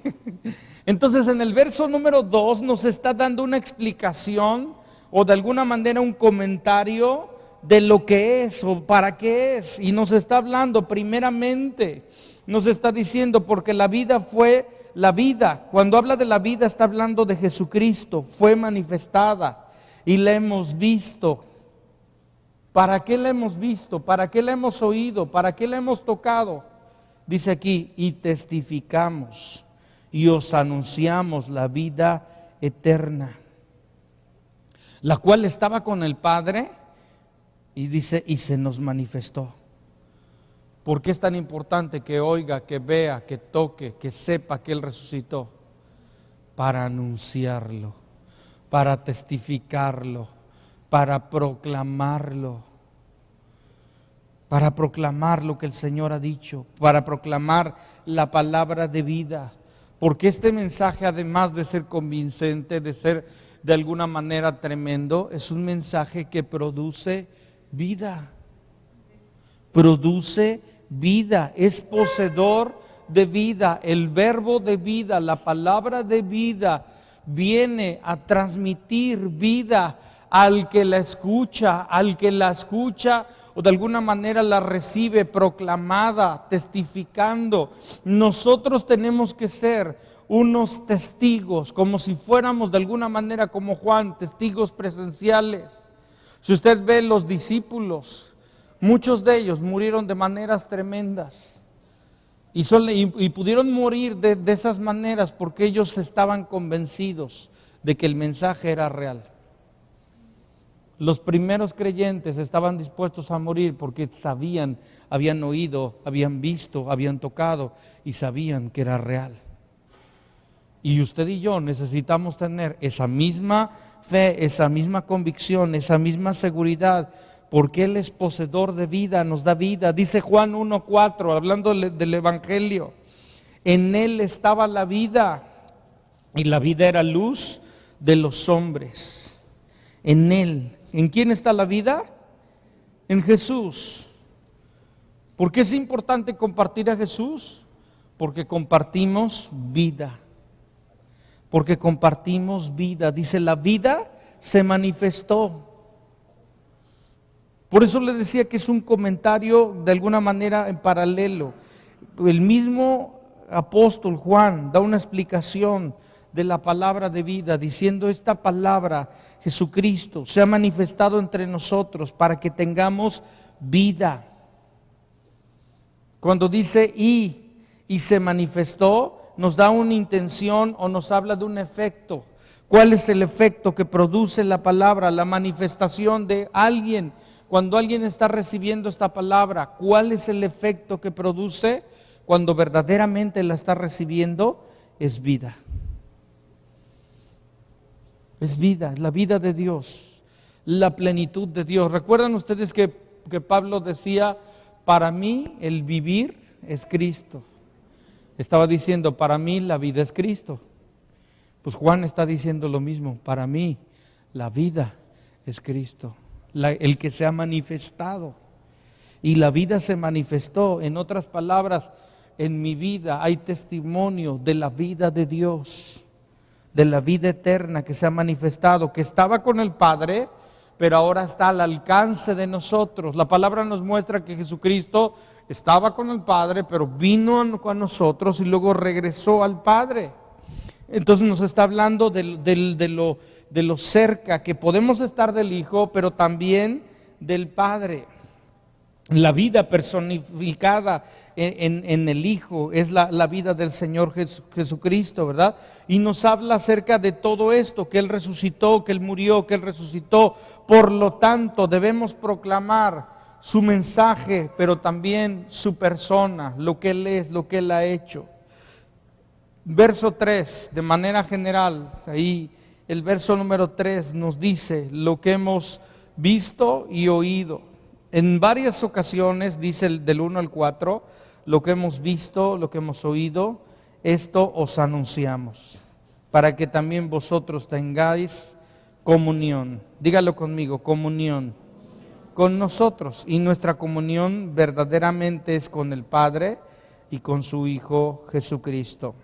Entonces en el verso número 2 nos está dando una explicación o de alguna manera un comentario de lo que es o para qué es, y nos está hablando primeramente, nos está diciendo porque la vida fue la vida. Cuando habla de la vida está hablando de Jesucristo, fue manifestada y la hemos visto. ¿Para qué la hemos visto? ¿Para qué la hemos oído? ¿Para qué la hemos tocado? Dice aquí, y testificamos y os anunciamos la vida eterna, la cual estaba con el Padre. Y dice, y se nos manifestó. ¿Por qué es tan importante que oiga, que vea, que toque, que sepa que Él resucitó? Para anunciarlo, para testificarlo, para proclamarlo lo que el Señor ha dicho, para proclamar la palabra de vida. Porque este mensaje, además de ser convincente, de ser de alguna manera tremendo, es un mensaje que produce vida, es poseedor de vida. El verbo de vida, la palabra de vida, viene a transmitir vida al que la escucha, o de alguna manera la recibe proclamada, testificando. Nosotros tenemos que ser unos testigos, como si fuéramos de alguna manera como Juan, testigos presenciales. Si usted ve los discípulos, muchos de ellos murieron de maneras tremendas. Y pudieron morir de esas maneras porque ellos estaban convencidos de que el mensaje era real. Los primeros creyentes estaban dispuestos a morir porque sabían, habían oído, habían visto, habían tocado y sabían que era real. Y usted y yo necesitamos tener esa misma fe, esa misma convicción, esa misma seguridad, porque Él es poseedor de vida, nos da vida. Dice Juan 1:4, hablando del Evangelio, en Él estaba la vida y la vida era luz de los hombres. En Él. ¿En quién está la vida? En Jesús. ¿Por qué es importante compartir a Jesús? Porque compartimos vida. Porque compartimos vida. Dice, la vida se manifestó. Por eso le decía que es un comentario de alguna manera en paralelo. El mismo apóstol Juan da una explicación de la palabra de vida, diciendo esta palabra, Jesucristo, se ha manifestado entre nosotros para que tengamos vida. Cuando dice y se manifestó, nos da una intención o nos habla de un efecto. ¿Cuál es el efecto que produce la palabra, la manifestación de alguien? Cuando alguien está recibiendo esta palabra, ¿cuál es el efecto que produce? Cuando verdaderamente la está recibiendo, es vida. Es vida, es la vida de Dios, la plenitud de Dios. ¿Recuerdan ustedes que Pablo decía, para mí el vivir es Cristo? Estaba diciendo, para mí la vida es Cristo. Pues Juan está diciendo lo mismo, para mí la vida es Cristo, el que se ha manifestado. Y la vida se manifestó, en otras palabras, en mi vida hay testimonio de la vida de Dios, de la vida eterna que se ha manifestado, que estaba con el Padre, pero ahora está al alcance de nosotros. La palabra nos muestra que Jesucristo estaba con el Padre, pero vino con nosotros y luego regresó al Padre. Entonces nos está hablando de lo cerca que podemos estar del Hijo, pero también del Padre. La vida personificada en el Hijo es la vida del Señor Jesucristo, ¿verdad? Y nos habla acerca de todo esto, que Él resucitó, que Él murió, que Él resucitó. Por lo tanto, debemos proclamar su mensaje, pero también su persona, lo que Él es, lo que Él ha hecho. Verso 3, de manera general, ahí el verso número 3 nos dice lo que hemos visto y oído. En varias ocasiones, dice del 1 al 4, lo que hemos visto, lo que hemos oído, esto os anunciamos, para que también vosotros tengáis comunión. Dígalo conmigo, comunión con nosotros. Y nuestra comunión verdaderamente es con el Padre y con su Hijo Jesucristo.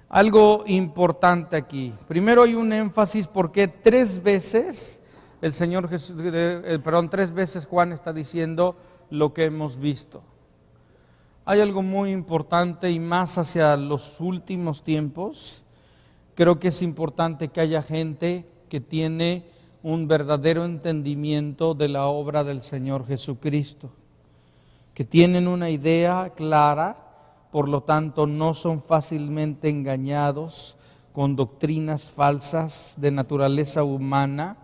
Algo importante aquí. Primero hay un énfasis porque tres veces Juan está diciendo lo que hemos visto. Hay algo muy importante y más hacia los últimos tiempos. Creo que es importante que haya gente que tiene un verdadero entendimiento de la obra del Señor Jesucristo, que tienen una idea clara, por lo tanto no son fácilmente engañados con doctrinas falsas de naturaleza humana,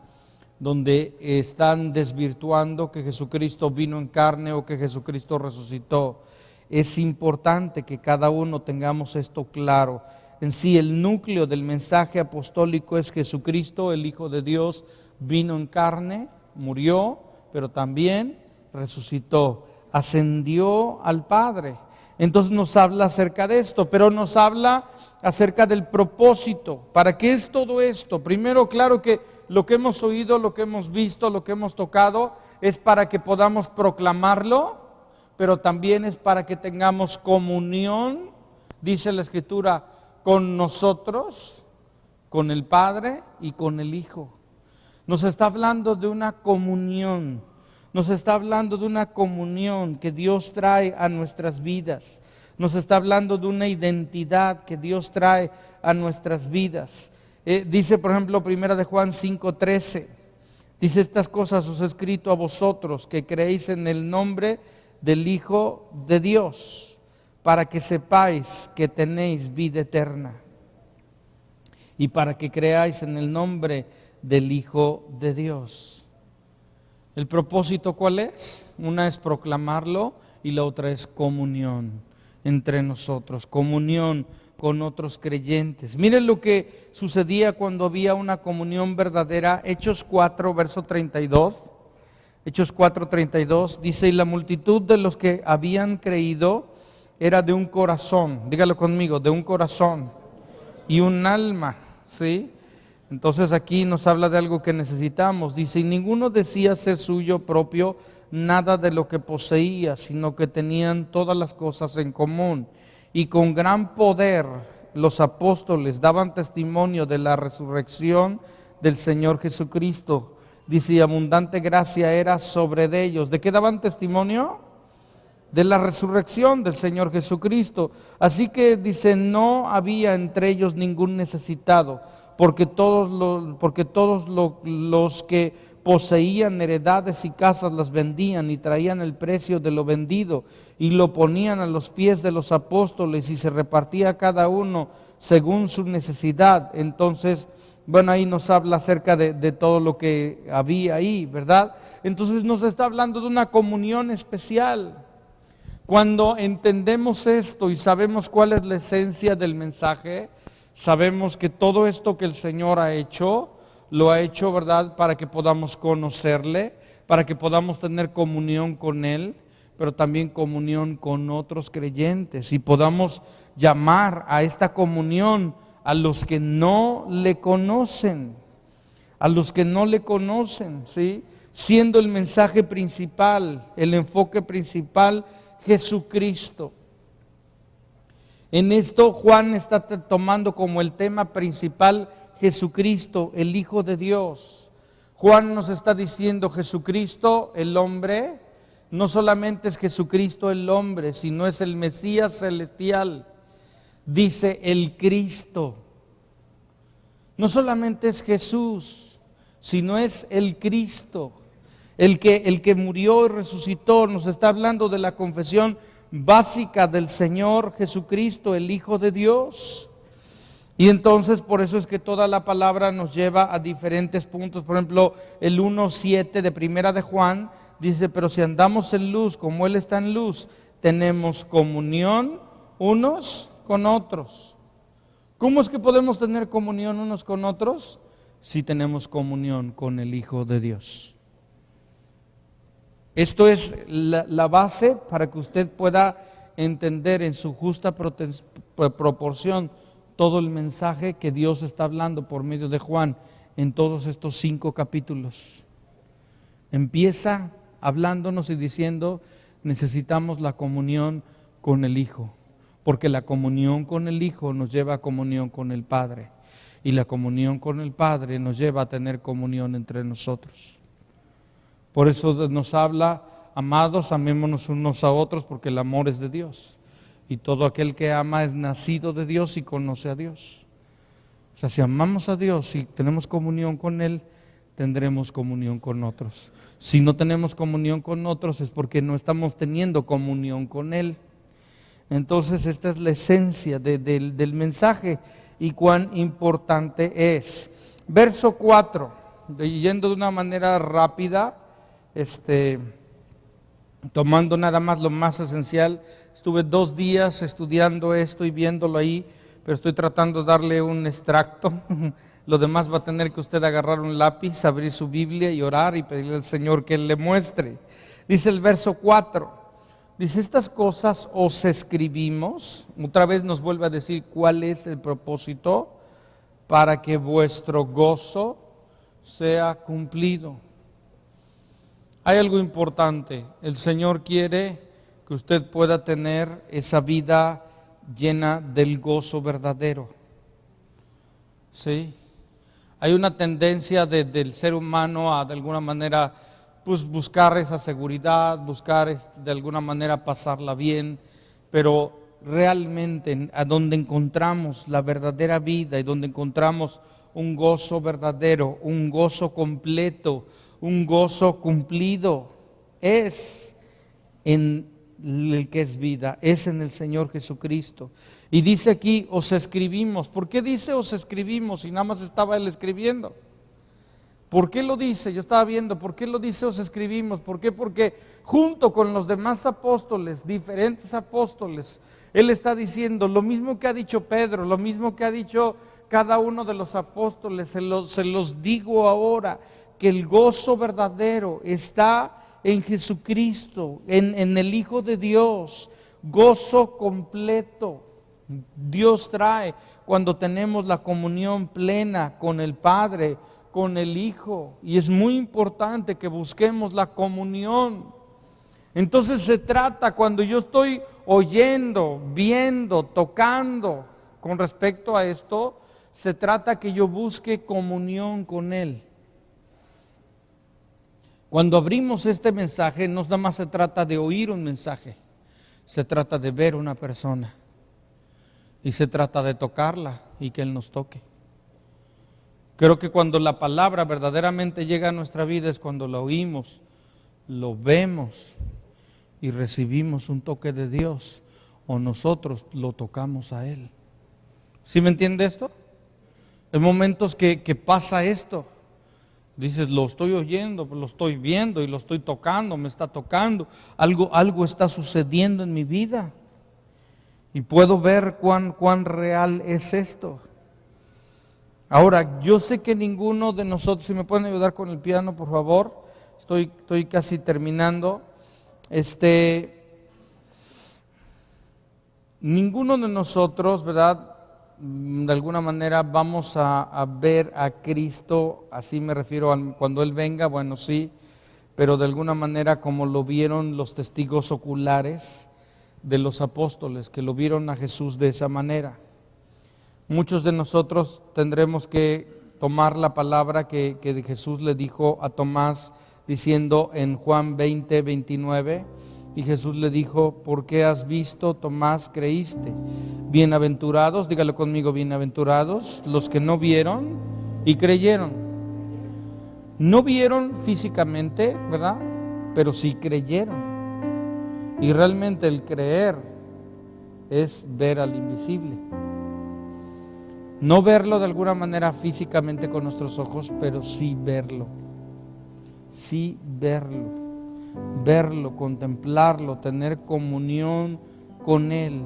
donde están desvirtuando que Jesucristo vino en carne o que Jesucristo resucitó. Es importante que cada uno tengamos esto claro. En sí, el núcleo del mensaje apostólico es Jesucristo, el Hijo de Dios, vino en carne, murió, pero también resucitó, ascendió al Padre. Entonces nos habla acerca de esto, pero nos habla acerca del propósito. ¿Para qué es todo esto? Primero, claro que lo que hemos oído, lo que hemos visto, lo que hemos tocado, es para que podamos proclamarlo, pero también es para que tengamos comunión, dice la Escritura, con nosotros, con el Padre y con el Hijo. Nos está hablando de una comunión. Nos está hablando de una comunión que Dios trae a nuestras vidas, Nos está hablando de una identidad que Dios trae a nuestras vidas. Dice, por ejemplo, 1 de Juan 5:13. Dice: estas cosas os he escrito a vosotros que creéis en el nombre del Hijo de Dios, para que sepáis que tenéis vida eterna. Y para que creáis en el nombre del Hijo de Dios. ¿El propósito cuál es? Una es proclamarlo y la otra es comunión entre nosotros, comunión con otros creyentes. Miren lo que sucedía cuando había una comunión verdadera. Hechos 4, verso 32. Hechos 4:32 dice: y la multitud de los que habían creído era de un corazón, dígalo conmigo, de un corazón y un alma, ¿sí? Entonces aquí nos habla de algo que necesitamos. Dice: y ninguno decía ser suyo propio nada de lo que poseía, sino que tenían todas las cosas en común. Y con gran poder los apóstoles daban testimonio de la resurrección del Señor Jesucristo. Dice: y abundante gracia era sobre de ellos. ¿De qué daban testimonio? De la resurrección del Señor Jesucristo. Así que dice: no había entre ellos ningún necesitado, porque todos los que poseían heredades y casas las vendían y traían el precio de lo vendido y lo ponían a los pies de los apóstoles, y se repartía cada uno según su necesidad. Entonces, bueno, ahí nos habla acerca de todo lo que había ahí, ¿verdad? Entonces nos está hablando de una comunión especial. Cuando entendemos esto y sabemos cuál es la esencia del mensaje, sabemos que todo esto que el Señor ha hecho, lo ha hecho, ¿verdad?, para que podamos conocerle, para que podamos tener comunión con Él, pero también comunión con otros creyentes, y podamos llamar a esta comunión a los que no le conocen, ¿sí? Siendo el mensaje principal, el enfoque principal, Jesucristo. En esto Juan está tomando como el tema principal Jesucristo, el Hijo de Dios. Juan nos está diciendo: Jesucristo, el hombre, no solamente es Jesucristo el hombre, sino es el Mesías celestial. Dice el Cristo. No solamente es Jesús, sino es el Cristo, el que murió y resucitó. Nos está hablando de la confesión básica del Señor Jesucristo, el Hijo de Dios. Y entonces por eso es que toda la palabra nos lleva a diferentes puntos. Por ejemplo, el 1:7 de 1 de Juan dice: pero si andamos en luz como Él está en luz, tenemos comunión unos con otros. ¿Cómo es que podemos tener comunión unos con otros? Si tenemos comunión con el Hijo de Dios. Esto es la base para que usted pueda entender en su justa proporción todo el mensaje que Dios está hablando por medio de Juan en todos estos 5 capítulos. Empieza hablándonos y diciendo: necesitamos la comunión con el Hijo, porque la comunión con el Hijo nos lleva a comunión con el Padre, y la comunión con el Padre nos lleva a tener comunión entre nosotros. Por eso nos habla: amados, amémonos unos a otros, porque el amor es de Dios. Y todo aquel que ama es nacido de Dios y conoce a Dios. O sea, si amamos a Dios y tenemos comunión con Él, tendremos comunión con otros. Si no tenemos comunión con otros, es porque no estamos teniendo comunión con Él. Entonces, esta es la esencia del mensaje y cuán importante es. Verso 4, yendo de una manera rápida, tomando nada más lo más esencial. Estuve 2 días estudiando esto y viéndolo ahí, pero estoy tratando de darle un extracto. Lo demás va a tener que usted agarrar un lápiz, abrir su Biblia y orar y pedirle al Señor que Él le muestre. Dice el verso 4, dice: estas cosas os escribimos. Otra vez nos vuelve a decir cuál es el propósito: para que vuestro gozo sea cumplido. Hay algo importante. El Señor quiere que usted pueda tener esa vida llena del gozo verdadero. ¿Sí? Hay una tendencia del ser humano a, de alguna manera, pues buscar esa seguridad, buscar de alguna manera pasarla bien, pero realmente a donde encontramos la verdadera vida y donde encontramos un gozo verdadero, un gozo completo, un gozo cumplido, es en el que es vida, es en el Señor Jesucristo. Y dice aquí, os escribimos. ¿Por qué dice os escribimos y nada más estaba él escribiendo? ¿Por qué lo dice? Yo estaba viendo, ¿por qué lo dice os escribimos? ¿Por qué? Porque junto con los demás apóstoles, diferentes apóstoles, él está diciendo lo mismo que ha dicho Pedro, lo mismo que ha dicho cada uno de los apóstoles, se los digo ahora, que el gozo verdadero está en Jesucristo, en el Hijo de Dios, gozo completo. Dios trae cuando tenemos la comunión plena con el Padre, con el Hijo, y es muy importante que busquemos la comunión. Entonces se trata, cuando yo estoy oyendo, viendo, tocando con respecto a esto, se trata que yo busque comunión con Él. Cuando abrimos este mensaje, no nada más se trata de oír un mensaje, se trata de ver una persona y se trata de tocarla y que Él nos toque. Creo que cuando la palabra verdaderamente llega a nuestra vida es cuando la oímos, lo vemos y recibimos un toque de Dios o nosotros lo tocamos a Él. ¿Sí me entiende esto? Hay momentos que pasa esto. Dices, lo estoy oyendo, lo estoy viendo y lo estoy tocando, me está tocando. Algo está sucediendo en mi vida. Y puedo ver cuán real es esto. Ahora, yo sé que ninguno de nosotros, si me pueden ayudar con el piano, por favor. Estoy casi terminando. Ninguno de nosotros, ¿verdad?, de alguna manera vamos a ver a Cristo, así me refiero a cuando Él venga, bueno, sí, pero de alguna manera como lo vieron los testigos oculares de los apóstoles, que lo vieron a Jesús de esa manera. Muchos de nosotros tendremos que tomar la palabra que Jesús le dijo a Tomás, diciendo en Juan 20, 29, y Jesús le dijo, ¿por qué has visto, Tomás, creíste? Bienaventurados, dígalo conmigo, bienaventurados los que no vieron y creyeron. No vieron físicamente, ¿verdad?, pero sí creyeron. Y realmente el creer es ver al invisible. No verlo de alguna manera físicamente con nuestros ojos, pero sí verlo. Sí verlo. Verlo, contemplarlo, tener comunión con Él.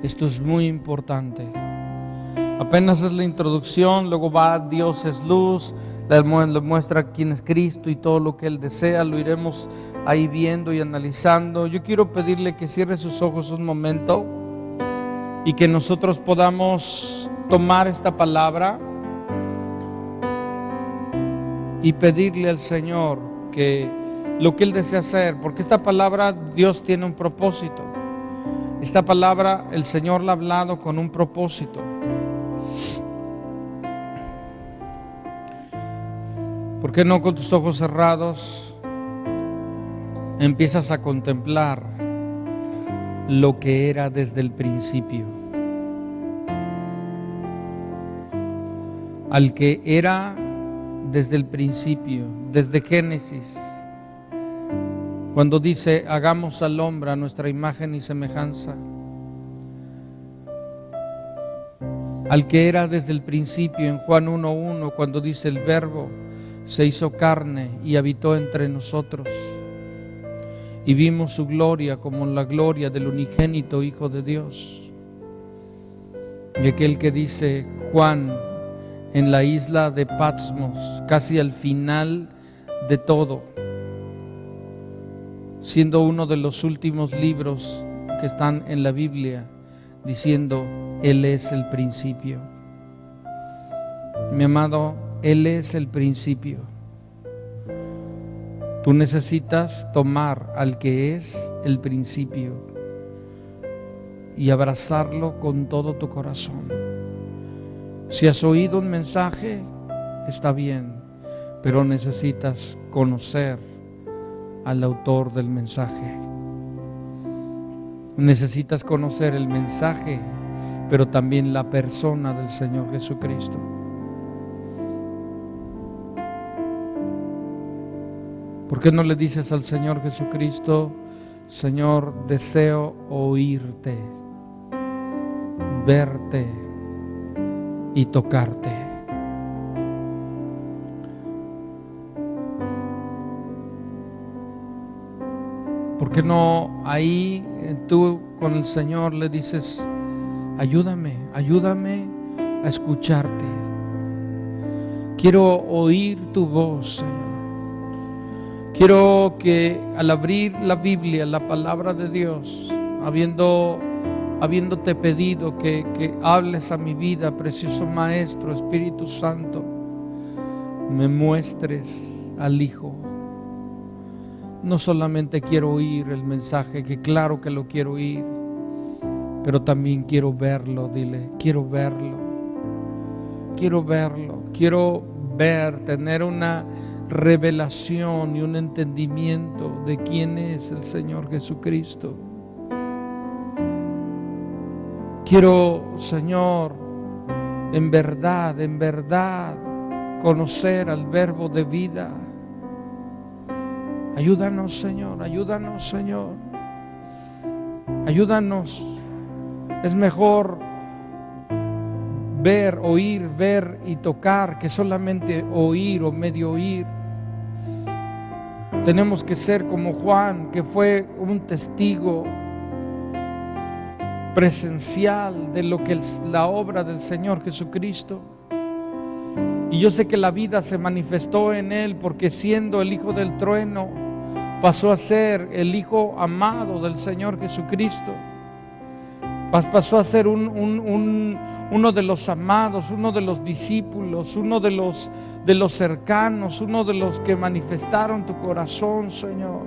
Esto es muy importante. Apenas es la introducción, luego va Dios es luz, le muestra quién es Cristo y todo lo que Él desea, lo iremos ahí viendo y analizando. Yo quiero pedirle que cierre sus ojos un momento y que nosotros podamos tomar esta palabra y pedirle al Señor que lo que Él desea hacer, porque esta palabra Dios tiene un propósito. Esta palabra el Señor la ha hablado con un propósito. ¿Por qué no con tus ojos cerrados empiezas a contemplar lo que era desde el principio? Al que era desde el principio, desde Génesis, cuando dice, hagamos al hombre a nuestra imagen y semejanza. Al que era desde el principio, en Juan 1:1, cuando dice, el Verbo se hizo carne y habitó entre nosotros. Y vimos su gloria como la gloria del unigénito Hijo de Dios. Y aquel que dice Juan, en la isla de Patmos, casi al final de todo, siendo uno de los últimos libros que están en la Biblia, diciendo, Él es el principio. Mi amado, Él es el principio. Tú necesitas tomar al que es el principio y abrazarlo con todo tu corazón. Si has oído un mensaje, está bien, pero necesitas conocer al autor del mensaje. Necesitas conocer el mensaje, pero también la persona del Señor Jesucristo. ¿Por qué no le dices al Señor Jesucristo: Señor, deseo oírte, verte y tocarte? ¿Por qué no ahí tú con el Señor le dices: ayúdame a escucharte? Quiero oír tu voz, Señor. Quiero que al abrir la Biblia, la palabra de Dios, habiéndote pedido que hables a mi vida, precioso Maestro, Espíritu Santo, me muestres al Hijo. No solamente quiero oír el mensaje, que claro que lo quiero oír, pero también quiero verlo. Dile: quiero verlo, quiero ver, tener una revelación y un entendimiento de quién es el Señor Jesucristo. Quiero, Señor, en verdad conocer al Verbo de vida. Ayúdanos, Señor, ayúdanos, Señor. Ayúdanos. Es mejor oír, ver y tocar que solamente oír o medio oír. Tenemos que ser como Juan, que fue un testigo presencial de lo que es la obra del Señor Jesucristo. Y yo sé que la vida se manifestó en él, porque siendo el hijo del trueno, pasó a ser el hijo amado del Señor Jesucristo. Pasó a ser uno de los amados, uno de los discípulos, uno de los cercanos, uno de los que manifestaron tu corazón, Señor.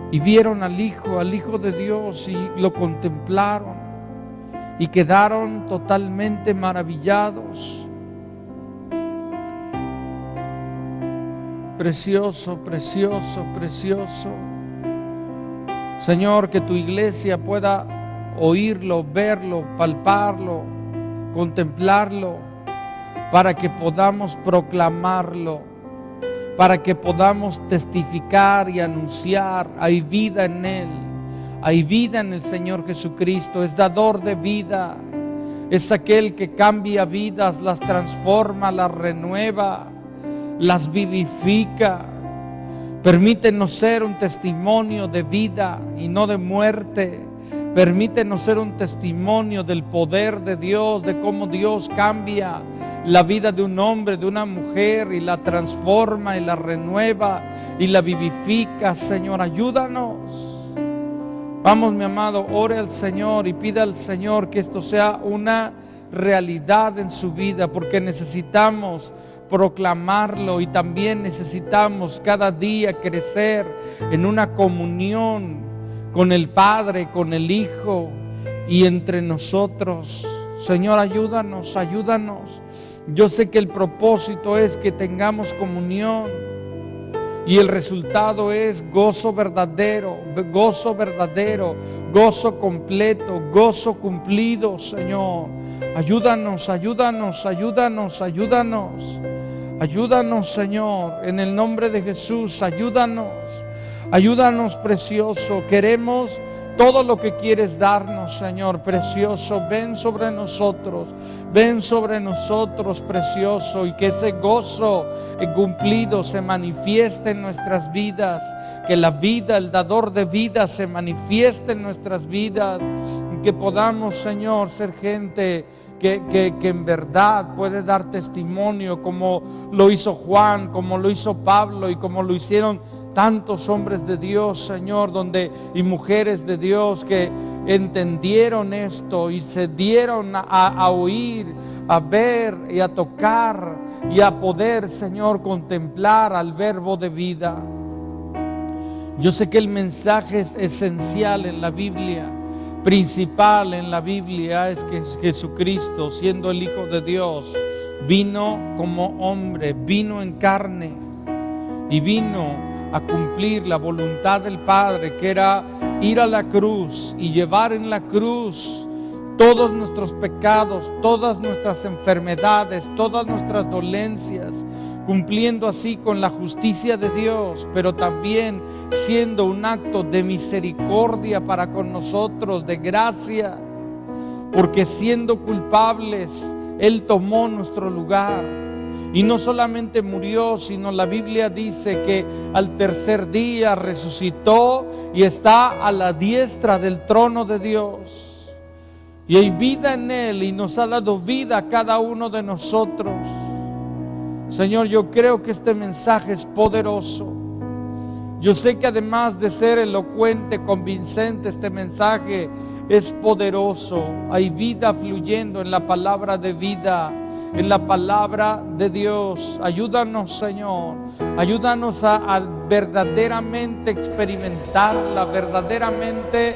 Y vieron al Hijo de Dios, y lo contemplaron y quedaron totalmente maravillados. Precioso, precioso, precioso. Señor, que tu iglesia pueda oírlo, verlo, palparlo, contemplarlo, para que podamos proclamarlo, para que podamos testificar y anunciar: hay vida en Él, hay vida en el Señor Jesucristo. Es dador de vida, es aquel que cambia vidas, las transforma, las renueva, las vivifica. Permítenos ser un testimonio de vida y no de muerte. Permítenos ser un testimonio del poder de Dios, de cómo Dios cambia la vida de un hombre, de una mujer, y la transforma y la renueva y la vivifica. Señor, ayúdanos. Vamos, mi amado, ore al Señor y pida al Señor que esto sea una realidad en su vida, porque necesitamos proclamarlo y también necesitamos cada día crecer en una comunión con el Padre, con el Hijo y entre nosotros. Señor, ayúdanos, ayúdanos. Yo sé que el propósito es que tengamos comunión, y el resultado es gozo verdadero, gozo completo, gozo cumplido. Señor, ayúdanos, ayúdanos, ayúdanos, ayúdanos. Ayúdanos, Señor, en el nombre de Jesús, ayúdanos. Ayúdanos, precioso. Queremos todo lo que quieres darnos, Señor, precioso. Ven sobre nosotros, precioso, y que ese gozo cumplido se manifieste en nuestras vidas. Que la vida, el dador de vida, se manifieste en nuestras vidas. Que podamos, Señor, ser gente que en verdad puede dar testimonio, como lo hizo Juan, como lo hizo Pablo y como lo hicieron tantos hombres de Dios, Señor, y mujeres de Dios que entendieron esto y se dieron a oír, a ver y a tocar y a poder, Señor, contemplar al Verbo de vida. Yo sé que el mensaje es esencial en la Biblia, principal en la Biblia, es que Jesucristo, siendo el Hijo de Dios, vino como hombre, vino en carne y vino a cumplir la voluntad del Padre, que era ir a la cruz y llevar en la cruz todos nuestros pecados, todas nuestras enfermedades, todas nuestras dolencias, cumpliendo así con la justicia de Dios, pero también siendo un acto de misericordia para con nosotros, de gracia, porque siendo culpables, Él tomó nuestro lugar. Y no solamente murió, sino la Biblia dice que al tercer día resucitó y está a la diestra del trono de Dios. Y hay vida en Él y nos ha dado vida a cada uno de nosotros. Señor, yo creo que este mensaje es poderoso. Yo sé que además de ser elocuente, convincente, este mensaje es poderoso. Hay vida fluyendo en la palabra de vida, en la palabra de Dios. Ayúdanos, Señor. Ayúdanos a verdaderamente experimentarla, verdaderamente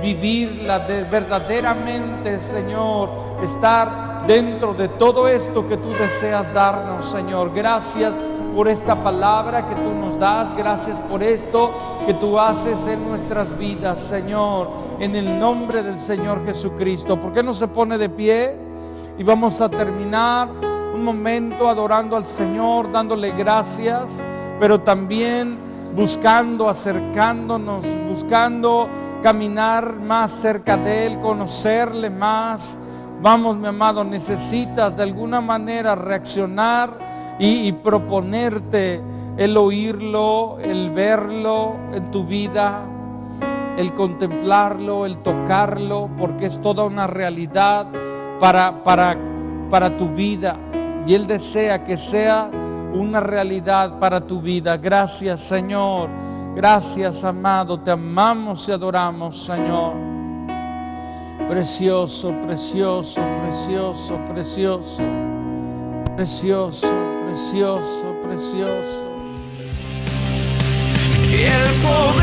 vivirla, verdaderamente, Señor, estar dentro de todo esto que tú deseas darnos, Señor. Gracias por esta palabra que tú nos das. Gracias por esto que tú haces en nuestras vidas, Señor, en el nombre del Señor Jesucristo. ¿Por qué no se pone de pie? Y vamos a terminar un momento adorando al Señor, dándole gracias, pero también buscando, acercándonos, buscando caminar más cerca de Él, conocerle más. Vamos, mi amado, necesitas de alguna manera reaccionar y proponerte el oírlo, el verlo en tu vida, el contemplarlo, el tocarlo, porque es toda una realidad para tu vida, y Él desea que sea una realidad para tu vida. Gracias, Señor. Gracias, amado. Te amamos y adoramos, Señor. Precioso, precioso, precioso, precioso, precioso, precioso, precioso. Que el poder